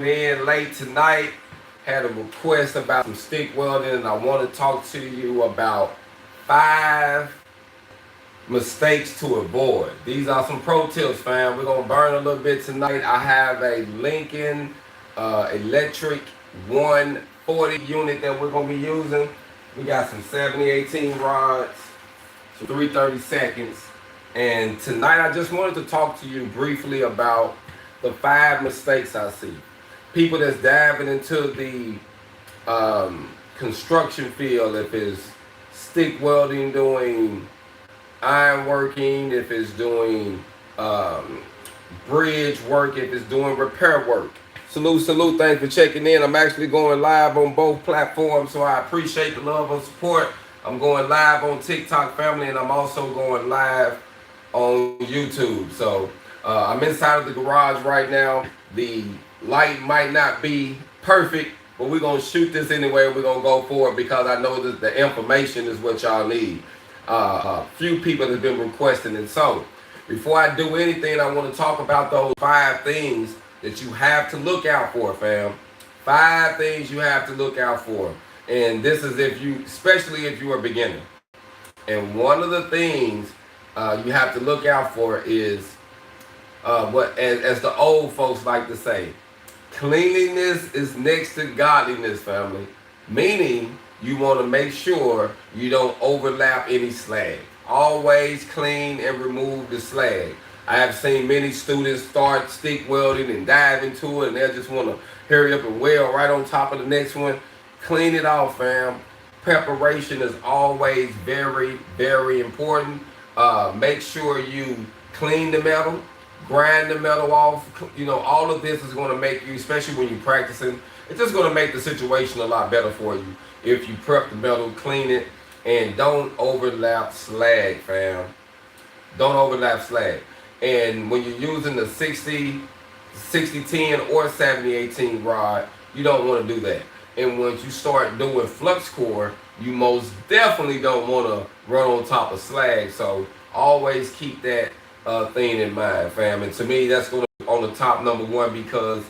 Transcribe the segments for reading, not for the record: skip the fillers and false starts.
in late tonight. Had a request about some stick welding, and I want to talk to you about 5 mistakes to avoid. These are some pro tips, fam. We're gonna burn a little bit tonight. I have a Lincoln electric 140 unit that we're gonna be using. We got some 7018 rods, some 332nds, and tonight I just wanted to talk to you briefly about the 5 mistakes I see. People that's diving into the construction field, if it's stick welding, doing iron working, if it's doing bridge work, if it's doing repair work. Salute, thanks for checking in. I'm actually going live on both platforms, so I appreciate the love and support. I'm going live on TikTok, family, and I'm also going live on YouTube. So I'm inside of the garage right now. The light might not be perfect, but we're going to shoot this anyway. We're going to go for it because I know that the information is what y'all need. A few people have been requesting it. So before I do anything, I want to talk about those 5 things that you have to look out for, fam. 5 things you have to look out for. And this is especially if you're a beginner. And one of the things you have to look out for is as the old folks like to say, cleanliness is next to godliness, family. Meaning, you want to make sure you don't overlap any slag. Always clean and remove the slag. I have seen many students start stick welding and dive into it, and they just want to hurry up and weld right on top of the next one. Clean it off, fam. Preparation is always very, very important. Make sure you clean the metal, grind the metal off. You know, all of this is going to make you, especially when you're practicing, it's just going to make the situation a lot better for you if you prep the metal, clean it, and don't overlap slag, fam. Don't overlap slag. And when you're using the 60-10 or 70-18 rod, you don't want to do that. And once you start doing flux core, you most definitely don't want to run on top of slag. So always keep that thing in mind, fam. And to me, that's going to be on the top number 1, because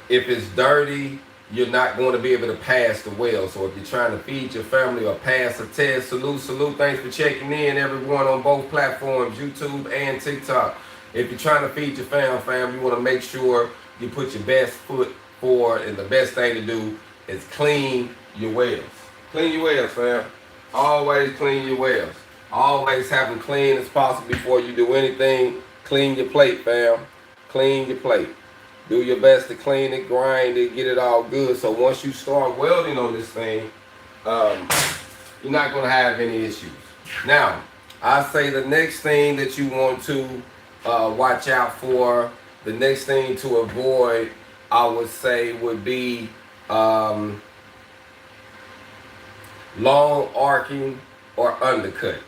if it's dirty, you're not going to be able to pass the weld. So if you're trying to feed your family or pass a test, salute. Thanks for checking in, everyone on both platforms, YouTube and TikTok. If you're trying to feed your fam, you want to make sure you put your best foot forward, and the best thing to do is clean your welds. Clean your welds, fam. Always clean your welds. Always have them clean as possible before you do anything. Clean your plate, fam. Clean your plate. Do your best to clean it, grind it, get it all good. So once you start welding on this thing, you're not going to have any issues. Now, I say the next thing that you want to watch out for, the next thing to avoid, I would say, would be long arcing or undercut.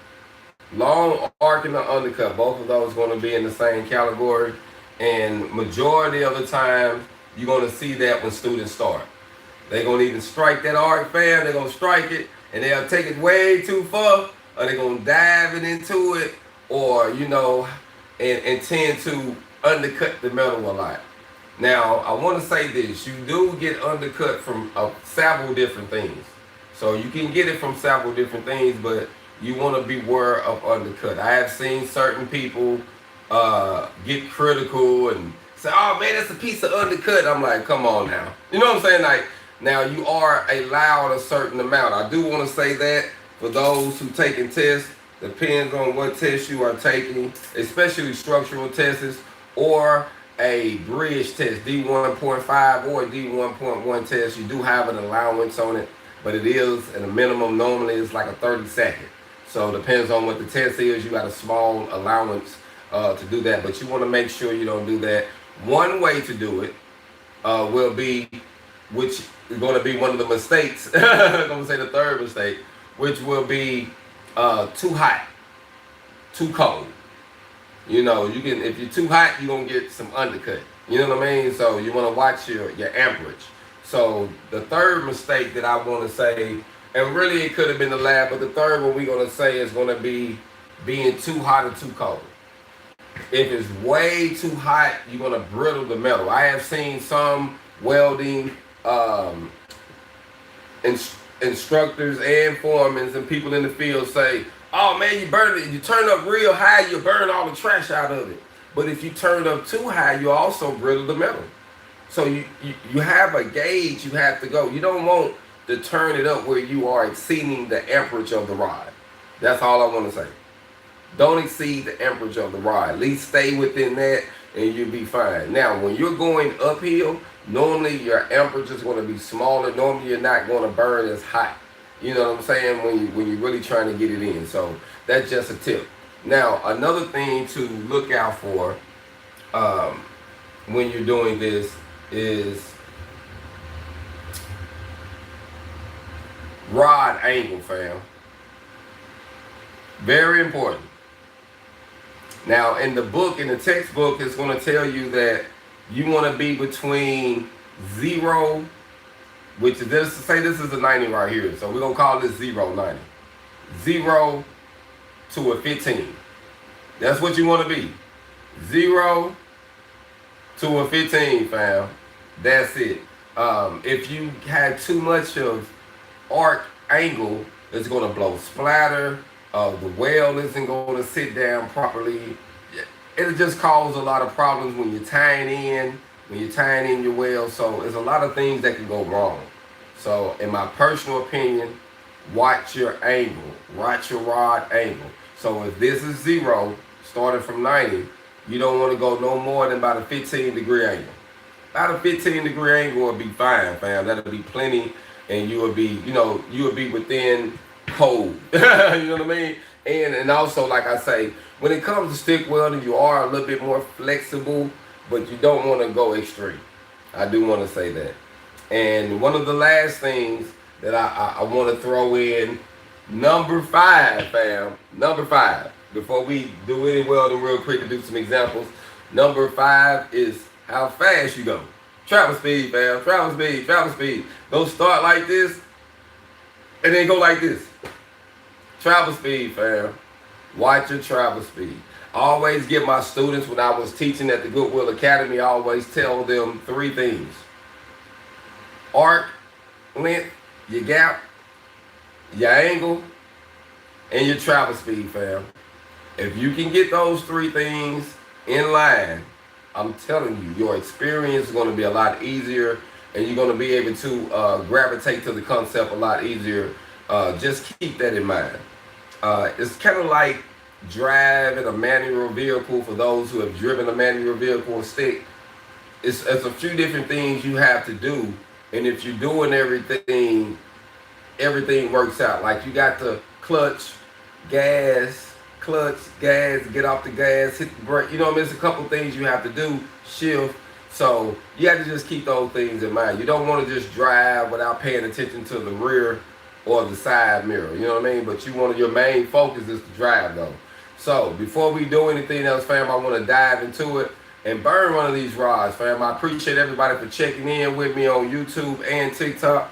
Long arcing or undercut, both of those are going to be in the same category. And majority of the time, you're going to see that when students start. They're going to either strike that arc, fam, they're going to strike it, and they'll take it way too far, or they're going to dive it into it, or, you know, and tend to undercut the metal a lot. Now, I want to say this. You do get undercut from several different things. So you can get it from several different things, but you want to be aware of undercut. I have seen certain people get critical and say, oh man, that's a piece of undercut. I'm like, come on now. You know what I'm saying? Like, now you are allowed a certain amount. I do want to say that for those who taking tests, depends on what test you are taking, especially structural tests or a bridge test, D1.5 or D1.1 test. You do have an allowance on it, but it is at a minimum. Normally it's like a 30-second. So it depends on what the test is. You got a small allowance to do that, but you want to make sure you don't do that. One way to do it will be, which is going to be one of the mistakes, I'm going to say the third mistake, which will be too hot, too cold. You know, you can, if you're too hot, you're going to get some undercut. You know what I mean? So you want to watch your amperage. So the third mistake that I want to say, and really it could have been the last, but the third one we're going to say is going to be being too hot or too cold. If it's way too hot, you're gonna brittle the metal. I have seen some welding instructors and foremen and people in the field say, "Oh man, you burn it. You turn up real high, you burn all the trash out of it. But if you turn up too high, you also brittle the metal. So you have a gauge you have to go. You don't want to turn it up where you are exceeding the amperage of the rod. That's all I want to say. Don't exceed the amperage of the rod. At least stay within that and you'll be fine. Now, when you're going uphill, normally your amperage is going to be smaller. Normally you're not going to burn as hot. You know what I'm saying? When you're really trying to get it in. So that's just a tip. Now, another thing to look out for when you're doing this is rod angle, fam. Very important. Now, in the book, in the textbook, it's going to tell you that you want to be between 0, which is, let's say this is a 90 right here. So we're going to call this 0, 90. 0 to a 15. That's what you want to be. 0 to a 15, fam. That's it. If you have too much of arc angle, it's going to blow splatter. The weld isn't going to sit down properly. It'll just cause a lot of problems when you're tying in your weld. So there's a lot of things that can go wrong. So in my personal opinion, watch your angle. Watch your rod angle. So if this is 0, starting from 90, you don't want to go no more than about a 15-degree angle. About a 15-degree angle will be fine, fam. That'll be plenty, and you will be, you will be within code. You know what I mean? And also, like I say, when it comes to stick welding, you are a little bit more flexible, but you don't want to go extreme. I do want to say that. And one of the last things that I want to throw in, number 5, fam. Number 5. Before we do any welding real quick to do some examples, number 5 is how fast you go. Travel speed, fam. Travel speed, travel speed. Don't start like this and then go like this. Travel speed, fam. Watch your travel speed. I always give my students, when I was teaching at the Goodwill Academy, I always tell them 3 things. Arc, length, your gap, your angle, and your travel speed, fam. If you can get those 3 things in line, I'm telling you, your experience is going to be a lot easier, and you're going to be able to gravitate to the concept a lot easier. Just keep that in mind. It's kind of like driving a manual vehicle. For those who have driven a manual vehicle and stick, it's a few different things you have to do, and if you're doing everything works out. Like you got the clutch, gas, get off the gas, hit the brake. You know what I mean? It's a couple things you have to do, shift. So you have to just keep those things in mind. You don't want to just drive without paying attention to the rear or the side mirror. You know what I mean? But your main focus is to drive though. So before we do anything else, fam, I want to dive into it and burn one of these rods, fam. I appreciate everybody for checking in with me on YouTube and TikTok.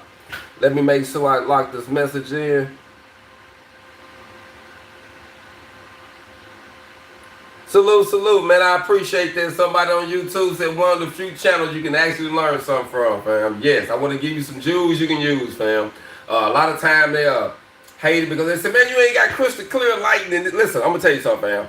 Let me make sure I lock this message in. Salute, man. I appreciate that. Somebody on YouTube said one of the few channels you can actually learn something from, fam. Yes, I want to give you some jewels you can use, fam. A lot of time they hate it because they say, man, you ain't got crystal clear lighting. Listen, I'm going to tell you something, fam.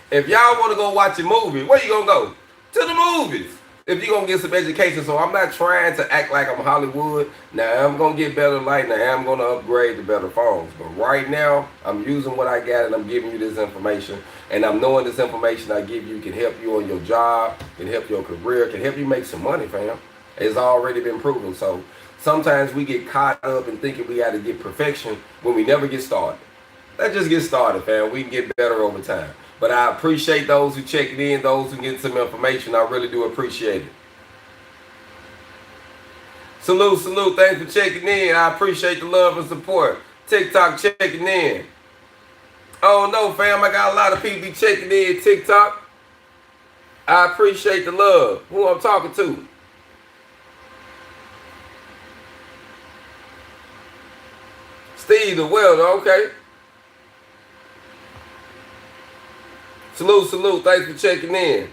If y'all want to go watch a movie, where you going to go? To the movies. If you're going to get some education. So I'm not trying to act like I'm Hollywood. Now, I'm going to get better light. Now, I'm going to upgrade to better phones. But right now, I'm using what I got and I'm giving you this information. And I'm knowing this information I give you can help you on your job, can help your career, can help you make some money, fam. It's already been proven. So sometimes we get caught up in thinking we got to get perfection when we never get started. Let's just get started, fam. We can get better over time. But I appreciate those who checked in, those who get some information. I really do appreciate it. Salute. Thanks for checking in. I appreciate the love and support. TikTok checking in. Oh no, fam. I got a lot of people checking in TikTok. I appreciate the love. Who I'm talking to? Steve the welder, okay. Salute, salute. Thanks for checking in.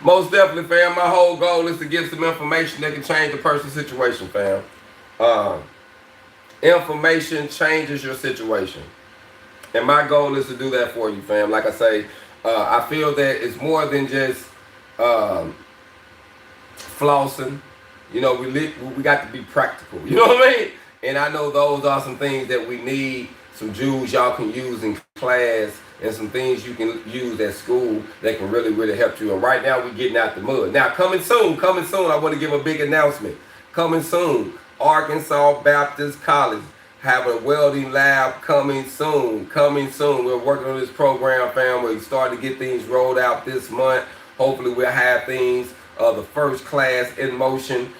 Most definitely, fam. My whole goal is to give some information that can change the person's situation, fam. Uh, Information changes your situation. And my goal is to do that for you, fam. Like I say, I feel that it's more than just um, flossing. You know, we got to be practical. You know what I mean? And I know those are some things that we need, some jewels y'all can use in class, and some things you can use at school that can really, really help you. And right now, we're getting out the mud. Now, coming soon, I want to give a big announcement. Coming soon, Arkansas Baptist College have a welding lab coming soon. We're working on this program, fam. We're starting to get things rolled out this month. Hopefully, we'll have things, the first class in motion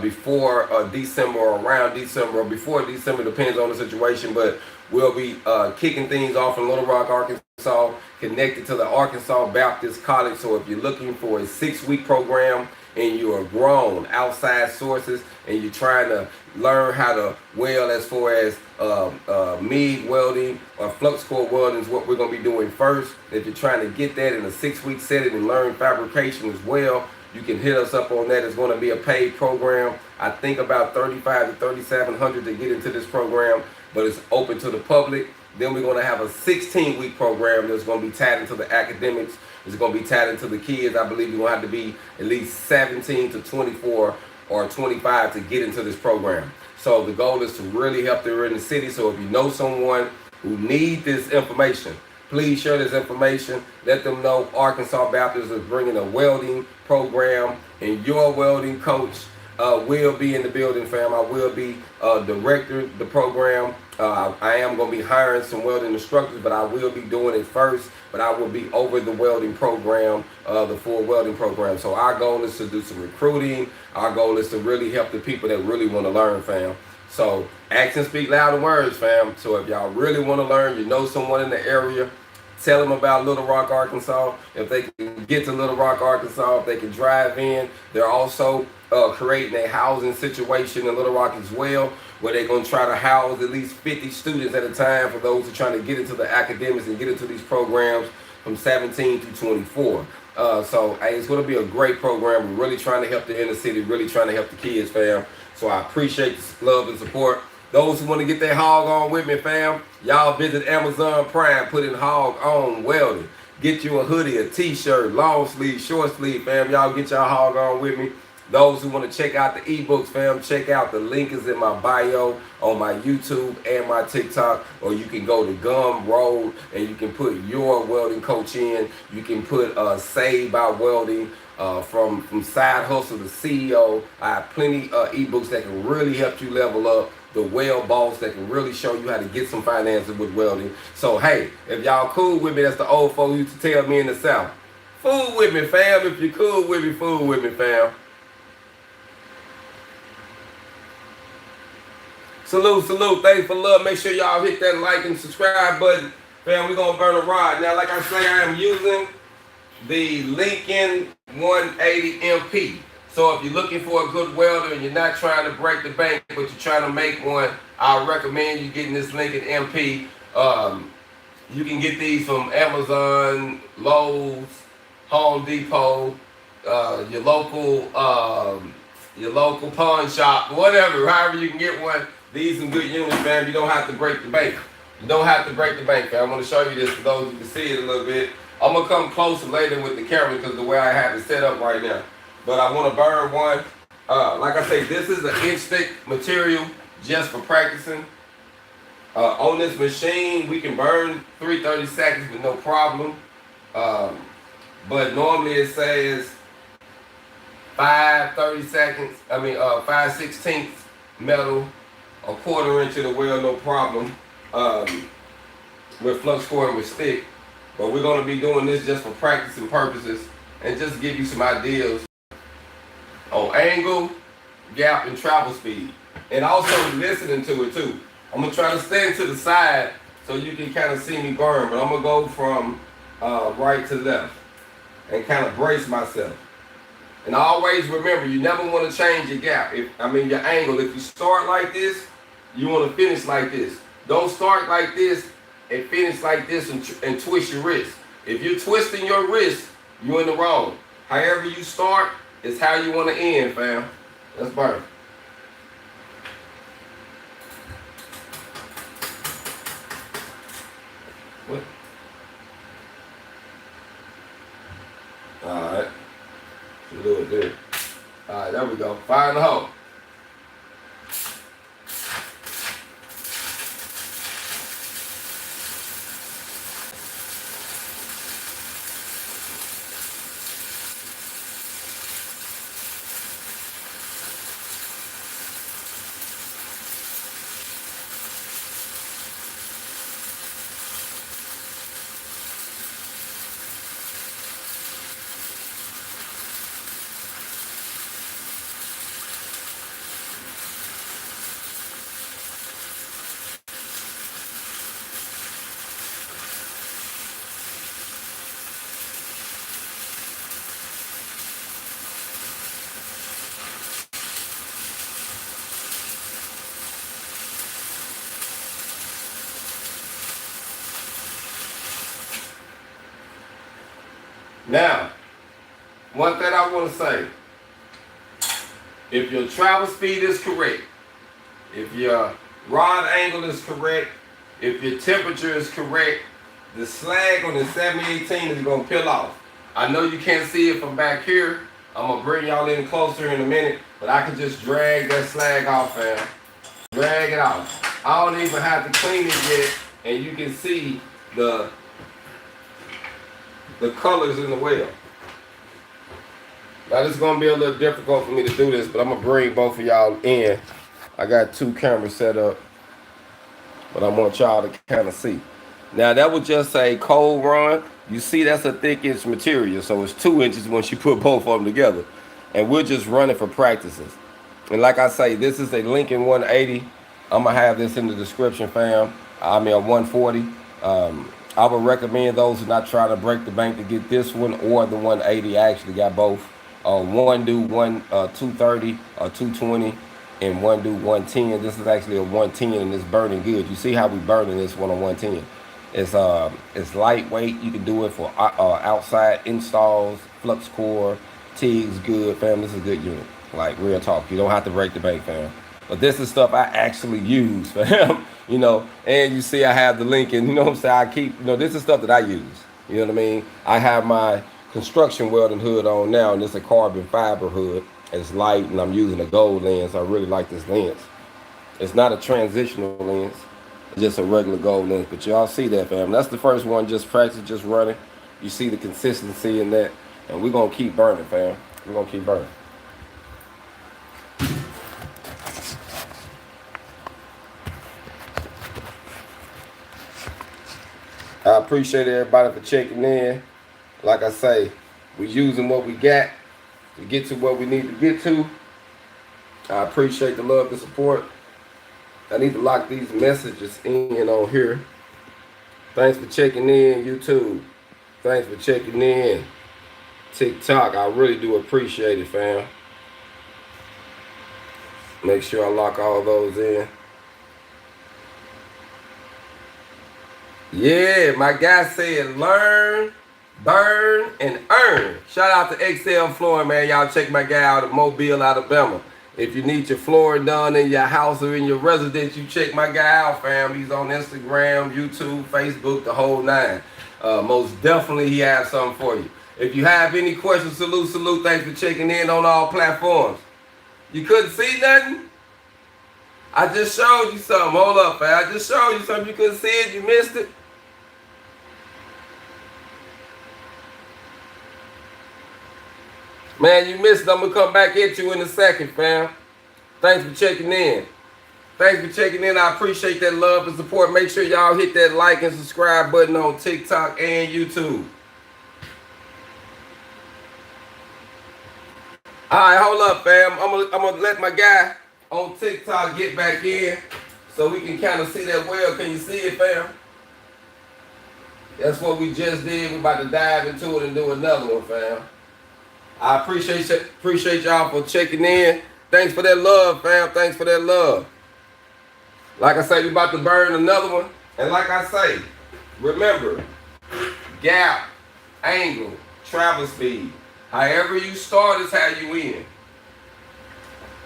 before December, or around December, or before December, depends on the situation. But we'll be kicking things off in Little Rock, Arkansas, connected to the Arkansas Baptist College. So if you're looking for a 6-week program and you are grown outside sources and you're trying to learn how to weld, as far as MIG welding or flux core welding is what we're going to be doing first. If you're trying to get that in a 6-week setting and learn fabrication as well, you can hit us up on that. It's going to be a paid program. I think about $3,500 to $3,700 to get into this program, but it's open to the public. Then we're going to have a 16-week program that's going to be tied into the academics. It's going to be tied into the kids. I believe you're going to have to be at least 17 to 24 or 25 to get into this program. So the goal is to really help the inner city. So if you know someone who needs this information, please share this information. Let them know Arkansas Baptist is bringing a welding program, and your welding coach will be in the building, fam. I will be directing the program. I am going to be hiring some welding instructors, but I will be doing it first. But I will be over the welding program, the full welding program. So our goal is to do some recruiting. Our goal is to really help the people that really want to learn, fam. So actions speak louder words, fam. So if y'all really want to learn, you know someone in the area, tell them about Little Rock, Arkansas. If they can get to Little Rock, Arkansas, if they can drive in. They're also creating a housing situation in Little Rock as well, where they're going to try to house at least 50 students at a time for those who are trying to get into the academics and get into these programs from 17 to 24. So it's going to be a great program. We're really trying to help the inner city, really trying to help the kids, fam. So I appreciate the love and support. Those who want to get their hog on with me, fam, y'all visit Amazon Prime, put in hog on welding. Get you a hoodie, a t-shirt, long sleeve, short sleeve, fam. Y'all get y'all hog on with me. Those who want to check out the ebooks, fam, check out the link is in my bio on my YouTube and my TikTok, or you can go to Gumroad and you can put Your Welding Coach in. You can put Save by Welding, from Side Hustle to CEO. I have plenty ebooks that can really help you level up. The Weld Boss that can really show you how to get some finances with welding. So hey, if y'all cool with me, that's the old folks used to tell me in the South. Fool with me, fam. If you're cool with me, fool with me, fam. Salute, salute. Thanks for love. Make sure y'all hit that like and subscribe button. Fam, we're going to burn a rod. Now, like I say, I am using the Lincoln 180 MP. So if you're looking for a good welder and you're not trying to break the bank, but you're trying to make one, I recommend you getting this Lincoln MP. You can get these from Amazon, Lowe's, Home Depot, your local pawn shop, whatever, however you can get one. These some good units, fam. You don't have to break the bank. You don't have to break the bank, fam. I want to show you this for those who can see it a little bit. I'm going to come closer later with the camera because the way I have it set up right now. But I want to burn one. Like I say, this is an inch thick material just for practicing. On this machine, we can burn 330 seconds with no problem. But normally it says 5/30 seconds. 5/16 metal, a quarter inch of the weld, no problem. With flux core and with stick. But we're going to be doing this just for practicing purposes and just give you some ideas on angle, gap, and travel speed. And also listening to it too. I'm going to try to stand to the side so you can kind of see me burn. But I'm going to go from right to left and kind of brace myself. And always remember, you never want to change your gap. Your angle. If you start like this, you want to finish like this. Don't start like this and finish like this and twist your wrist. If you're twisting your wrist, you're in the wrong. However you start is how you want to end, fam. Let's burn. What? Alright. Do it there. Alright, there we go. Fire in the hole. Now, one thing I want to say, if your travel speed is correct, if your rod angle is correct, if your temperature is correct, the slag on the 7018 is going to peel off. I know you can't see it from back here. I'm going to bring y'all in closer in a minute, but I can just drag that slag off, fam. Drag it off. I don't even have to clean it yet, and you can see the colors in the weld. Now this is going to be a little difficult for me to do this, but I'm going to bring both of y'all in. I got 2 cameras set up, but I want y'all to kind of see. Now that was just a cold run. You see that's a thick inch material, so it's 2 inches once you put both of them together. And we're just running for practices. And like I say, this is a Lincoln 180. I'm going to have this in the description, fam. I mean a 140. I would recommend those who are not trying to break the bank to get this one or the 180. I actually got both. One do 230 or 220, and one do 110. This is actually a 110, and it's burning good. You see how we burning this one on 110. It's lightweight. You can do it for outside installs, flux core, TIG's good, fam. This is a good unit. Like real talk. You don't have to break the bank, fam. But this is stuff I actually use, fam. You know, and you see I have the Lincoln, you know what I'm saying? I keep, you know, this is stuff that I use. You know what I mean? I have my construction welding hood on now, and it's a carbon fiber hood. It's light, and I'm using a gold lens. I really like this lens. It's not a transitional lens. It's just a regular gold lens. But y'all see that, fam. That's the first one, just practice, just running. You see the consistency in that. And we're going to keep burning, fam. We're going to keep burning. I appreciate everybody for checking in. Like I say, we're using what we got to get to what we need to get to. I appreciate the love and support. I need to lock these messages in on here. Thanks for checking in, YouTube. Thanks for checking in, TikTok. I really do appreciate it, fam. Make sure I lock all those in. Yeah, my guy said learn, burn, and earn. Shout out to XL Flooring, man. Y'all check my guy out of Mobile, Alabama. If you need your flooring done in your house or in your residence, you check my guy out, fam. He's on Instagram, YouTube, Facebook, the whole 9. Most definitely he has something for you. If you have any questions, salute. Thanks for checking in on all platforms. You couldn't see nothing? I just showed you something. Hold up, fam. I just showed you something. You couldn't see it. You missed it. Man, you missed it. I'm going to come back at you in a second, fam. Thanks for checking in. Thanks for checking in. I appreciate that love and support. Make sure y'all hit that like and subscribe button on TikTok and YouTube. All right, hold up, fam. I'm gonna let my guy on TikTok get back in so we can kind of see that well. Can you see it, fam? That's what we just did. We're about to dive into it and do another one, fam. I appreciate y'all for checking in. Thanks for that love, fam. Thanks for that love. Like I say, we about to burn another one. And like I say, Remember, gap, angle, travel speed. However you start is how you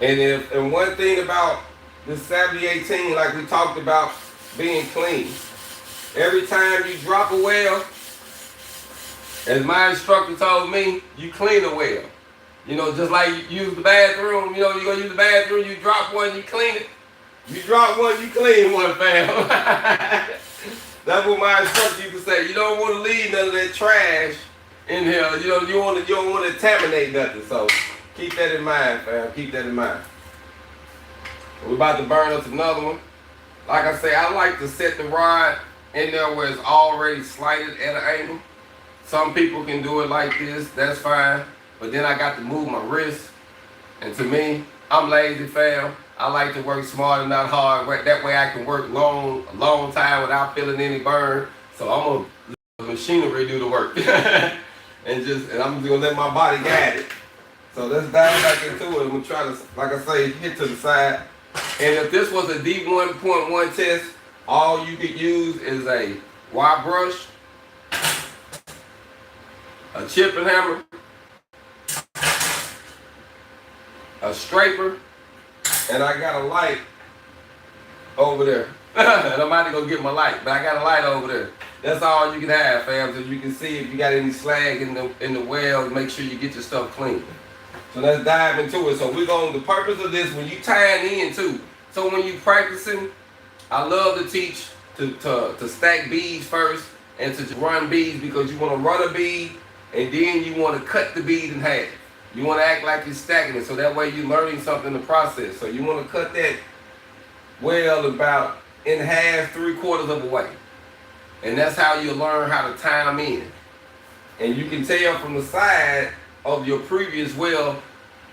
end. And one thing about the 7018, like we talked about, being clean. Every time you drop a weld, as my instructor told me, you clean a weld. You know, just like you use the bathroom, you know, you go use the bathroom, you drop one, you clean it. You drop one, you clean one, fam. That's what my instructor used to say. You don't want to leave none of that trash in here. You know, you don't want to contaminate nothing. So keep that in mind, fam. Keep that in mind. We're about to burn us another one. Like I say, I like to set the rod in there where it's already slighted at an angle. Some people can do it like this, that's fine. But then I got to move my wrist. And to me, I'm lazy, fam. I like to work smart and not hard. That way I can work a long time without feeling any burn. So I'm gonna let the machinery do the work. and I'm just gonna let my body guide it. So let's dive back into it. I'm gonna try to, like I say, hit to the side. And if this was a D1.1 test, all you could use is a wire brush, a chipping hammer, a scraper, and I got a light over there. And I'm about to go get my light, but I got a light over there. That's all you can have, fam. So you can see if you got any slag in the weld, make sure you get your stuff clean. So let's dive into it. So the purpose of this, when you tying in too. So when you practicing, I love to teach to stack beads first and to run beads, because you want to run a bead and then you want to cut the bead in half. You want to act like you're stacking it, so that way you're learning something in the process. So you want to cut that weld about in half, 3/4 of a way. And that's how you learn how to time in. And you can tell from the side of your previous weld,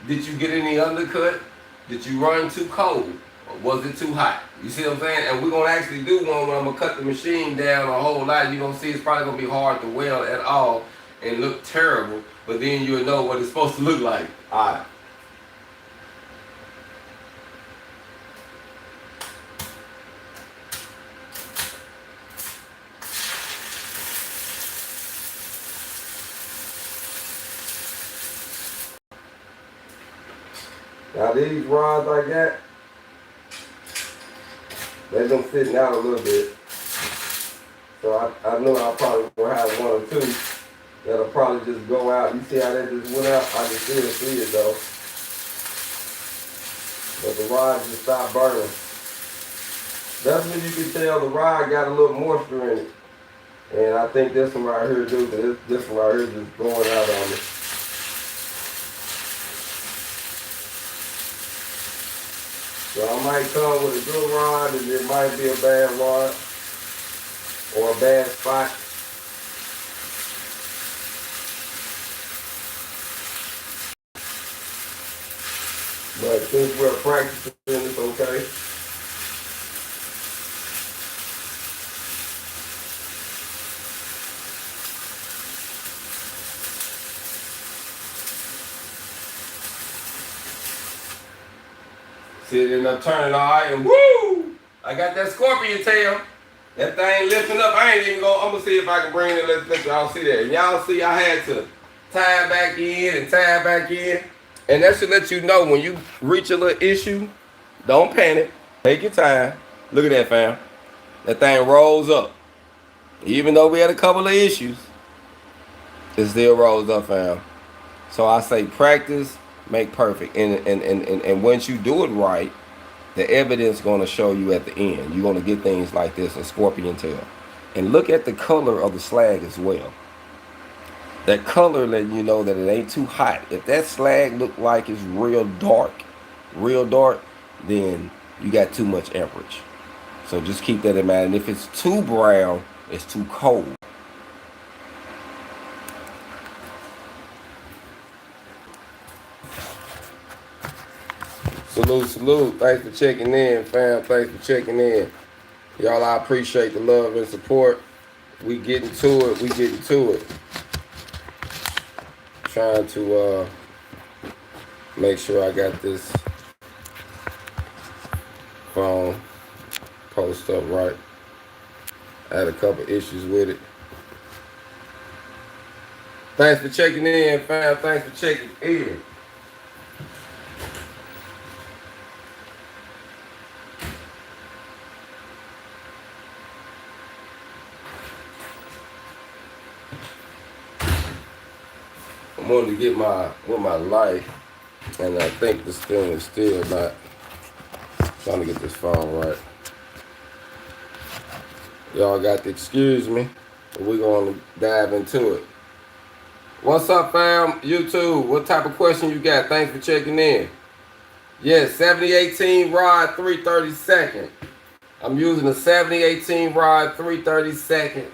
did you get any undercut? Did you run too cold? Or was it too hot? You see what I'm saying? And we're going to actually do one where I'm going to cut the machine down a whole lot. You're going to see it's probably going to be hard to weld at all and look terrible. But then you'll know what it's supposed to look like. All right. Now these rods I got, they've been sitting out a little bit. So I know I'll probably have one or two that'll probably just go out. You see how that just went out? I can still see it though. But the rod just stopped burning. That's when you can tell the rod got a little moisture in it. And I think this one right here do, because this one right here just going out on me. So I might come with a good rod and it might be a bad rod or a bad spot. But since we're practicing, it's okay. See it end up turning all right, and woo! I got that scorpion tail. That thing lifting up. I ain't even going. I'm gonna see if I can bring it. Let y'all see that. And y'all see, I had to tie it back in and tie it back in. And that should let you know when you reach a little issue, don't panic. Take your time. Look at that, fam. That thing rolls up. Even though we had a couple of issues, it still rolls up, fam. So I say practice, make perfect. And once you do it right, the evidence going to show you at the end. You're going to get things like this, a scorpion tail. And look at the color of the slag as well. That color letting you know that it ain't too hot. If that slag look like it's real dark, then you got too much amperage. So just keep that in mind. And if it's too brown, it's too cold. Salute. Thanks for checking in, fam. Thanks for checking in. Y'all, I appreciate the love and support. We getting to it. Trying to make sure I got this phone post up right. I had a couple issues with it. Thanks for checking in, fam. Thanks for checking in. I wanted to get with my light, and I think this thing is still not trying to get this phone right. Y'all got to excuse me, but we're going to dive into it. What's up, fam? YouTube, what type of question you got? Thanks for checking in. Yes, 7018 rod, 332nd. I'm using a 7018 rod, 332nd.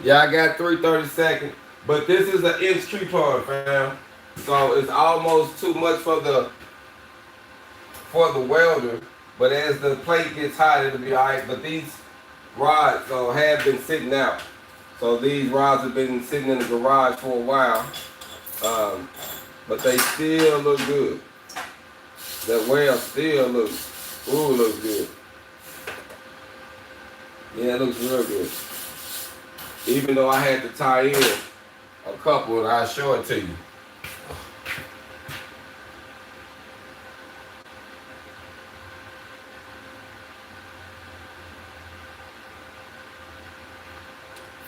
Yeah, I got 332nd, but this is an inch coupon, fam. So it's almost too much for the welder. But as the plate gets hot, it'll be all right. But these rods have been sitting out. So these rods have been sitting in the garage for a while. But they still look good. That weld still looks good. Yeah, it looks real good. Even though I had to tie in a couple, and I'll show it to you.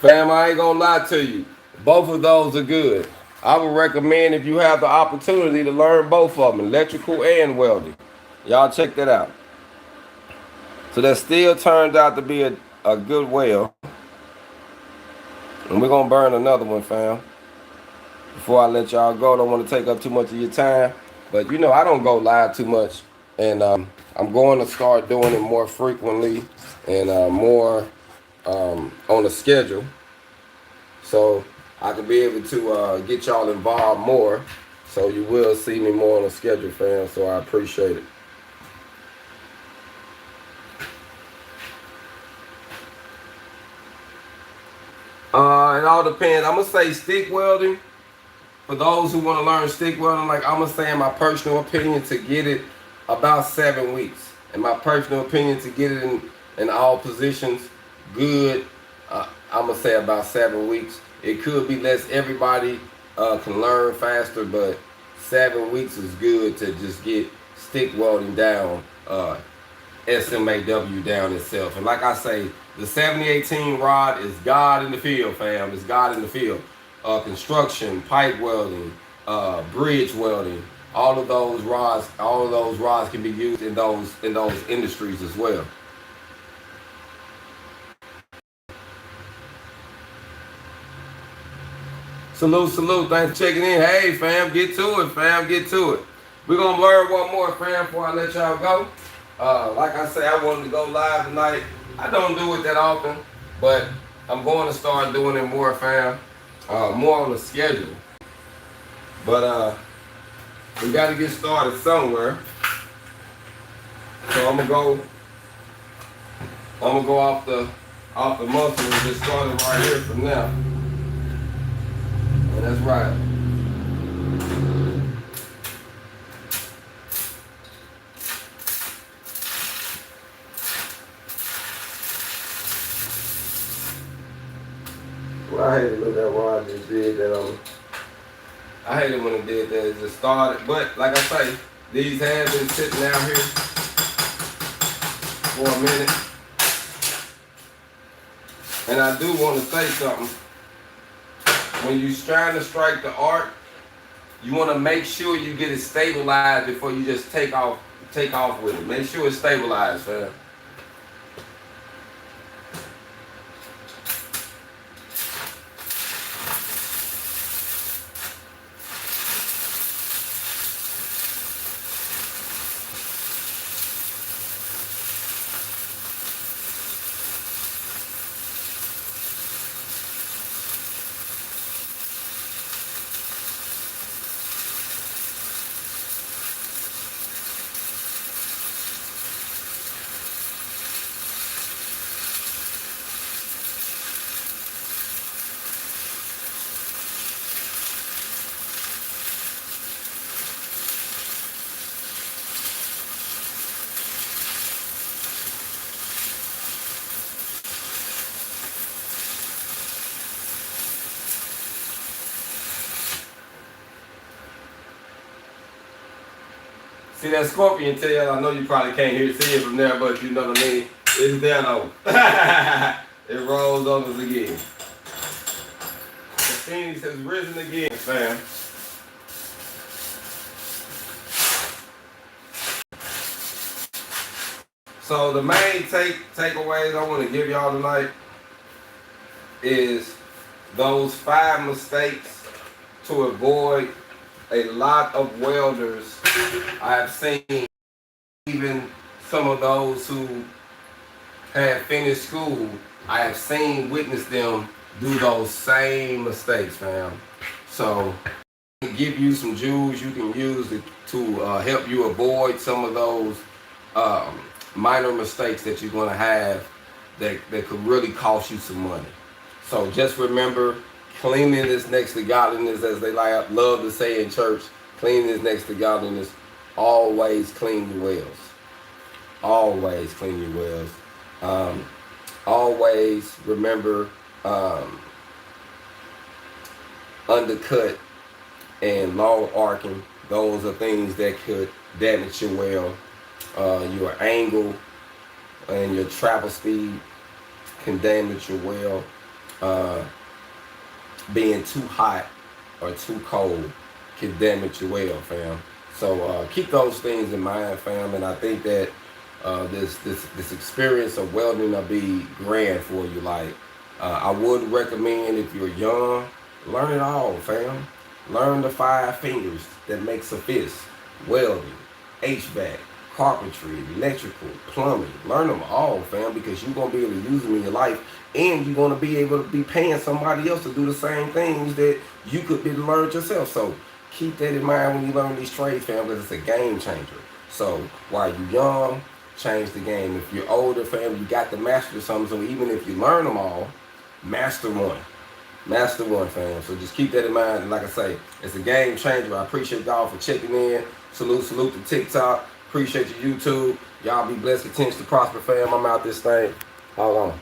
Fam, I ain't gonna lie to you. Both of those are good. I would recommend, if you have the opportunity, to learn both of them, electrical and welding. Y'all check that out. So that still turned out to be a good weld. And we're gonna burn another one, fam. Before I let y'all go, I don't want to take up too much of your time. But you know, I don't go live too much. And I'm going to start doing it more frequently and more on a schedule. So I can be able to get y'all involved more. So you will see me more on a schedule, fam. So I appreciate it. It all depends. I'm going to say stick welding. For those who want to learn stick welding, like I'm going to say in my personal opinion, to get it about 7 weeks. In my personal opinion, to get it in all positions good, I'm going to say about 7 weeks. It could be less. Everybody can learn faster, but 7 weeks is good to just get stick welding down, SMAW down itself. And like I say, the 7018 rod is God in the field, fam. It's God in the field. Construction, pipe welding, bridge welding, all of those rods can be used in those industries as well. Salute. Thanks for checking in. Hey, fam, get to it, fam. Get to it. We're going to learn one more, fam, before I let y'all go. Like I say, I wanted to go live tonight. I don't do it that often, but I'm going to start doing it more, fam. More on the schedule. But we got to get started somewhere. So I'm gonna go off the muscle and get started right here from now. And that's right. Well, I hate it when that rod just did that. I hate it when it did that. It just started. But like I say, these have been sitting out here for a minute. And I do want to say something. When you're trying to strike the arc, you want to make sure you get it stabilized before you just take off with it. Make sure it's stabilized, fam. See that scorpion tail? I know you probably can't see it from there, but you know what I mean? It's there though. It rolls over again. The phoenix has risen again, fam. So the main takeaways I want to give y'all tonight is those 5 mistakes to avoid. A lot of welders I have seen, even some of those who have finished school, I have seen, witnessed them do those same mistakes, fam. So I can give you some jewels you can use to help you avoid some of those minor mistakes that you're gonna have that could really cost you some money. So just remember, cleanliness next to godliness, as they love to say in church. Cleanliness next to godliness. Always clean your wells. Always clean your wells. Always remember undercut and long arcing. Those are things that could damage your well. Your angle and your travel speed can damage your well. Being too hot or too cold can damage your well, fam. So keep those things in mind, fam. And I think that this experience of welding will be grand for you. Like I would recommend, if you're young, learn it all, fam. Learn the 5 fingers that makes a fist: welding, HVAC, carpentry, electrical, plumbing. Learn them all, fam, because you're gonna be able to use them in your life. And you're going to be able to be paying somebody else to do the same things that you could be learned yourself. So keep that in mind when you learn these trades, fam, because it's a game changer. So while you're young, change the game. If you're older, fam, you got to master something. So even if you learn them all, master one. Master one, fam. So just keep that in mind. And like I say, it's a game changer. I appreciate y'all for checking in. Salute to TikTok. Appreciate your YouTube. Y'all be blessed. Continue to prosper, fam. I'm out this thing. Hold on.